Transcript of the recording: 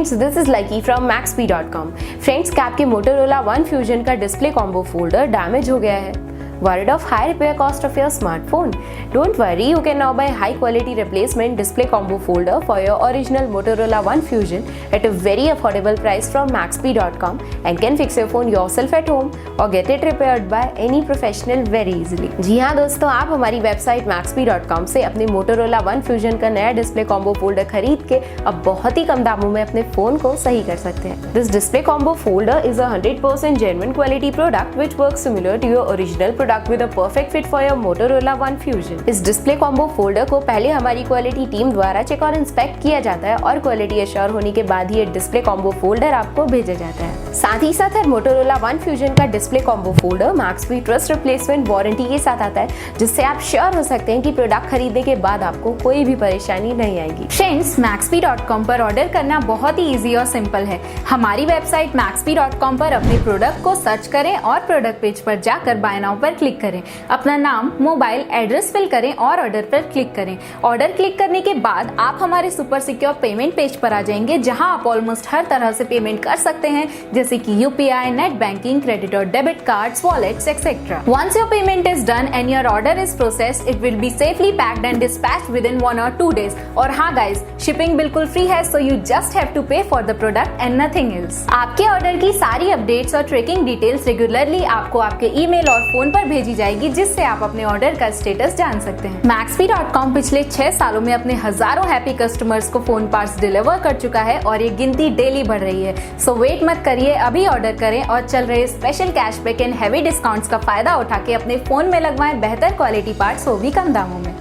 Friends, this is lucky from Maxbhi.com। Friends, क्या आपके Motorola One Fusion का display combo folder damage हो गया है? Worried of high repair cost of your smartphone? Don't worry, you can now buy high quality replacement display combo folder for your original Motorola One Fusion at a very affordable price from Maxbhi.com and can fix your phone yourself at home or get it repaired by any professional very easily। जी हाँ दोस्तों, आप हमारी website Maxbhi.com से अपने Motorola One Fusion का नया display combo folder खरीद के अब बहुत ही कम दामों में अपने फोन को सही कर सकते हैं। This display combo folder is a 100% genuine quality product which works similar to your original product with a perfect fit for your Motorola One Fusion। इस डिस्प्ले कॉम्बो फोल्डर को पहले हमारी क्वालिटी टीम द्वारा चेक और inspect किया जाता है और क्वालिटी एश्योर होने के बाद ही ये डिस्प्ले कॉम्बो फोल्डर आपको भेजा जाता है। साथ ही साथ Motorola One Fusion का display combo folder Maxbhi trust replacement warranty के साथ आता है, जिससे आप श्योर हो सकते हैं कि प्रोडक्ट खरीदने के बाद आपको कोई भी परेशानी नहीं आएगी। फ्रेंड्स, Maxbhi.com पर ऑर्डर करना बहुत ही इजी और सिंपल है। हमारी वेबसाइट Maxbhi.com पर अपने प्रोडक्ट को सर्च करें और प्रोडक्ट पेज पर जाकर बाय नाउ पर क्लिक करें। अपना नाम, मोबाइल, एड्रेस फिल करें और ऑर्डर पर क्लिक करें। ऑर्डर क्लिक करने के बाद आप हमारे सुपर सिक्योर पेमेंट पेज पर आ जाएंगे, जहां आप ऑलमोस्ट हर तरह से पेमेंट कर सकते हैं, जैसे कि यूपीआई, नेट बैंकिंग, क्रेडिट और debit cards, wallets etcetera. Once your payment is done and your order is processed, it will be safely packed and dispatched within 1 or 2 days। और हाँ गाइज, शिपिंग बिल्कुल free है, so you just have to pay for the product and nothing else। आपके order की सारी updates और tracking details regularly आपको आपके ईमेल और फोन पर भेजी जाएगी, जिससे आप अपने ऑर्डर का स्टेटस जान सकते हैं। Maxbhi.com पिछले 6 सालों में अपने हजारों हैप्पी कस्टमर्स को फोन पार्ट्स डिलीवर कर चुका है और ये गिनती डेली बढ़ रही है। सो वेट मत करिए, अभी ऑर्डर करें और चल रहे special cashback and heavy discounts का फायदा उठा के अपने फोन में लगवाएं बेहतर क्वालिटी पार्ट्स, वो भी कम दामों में।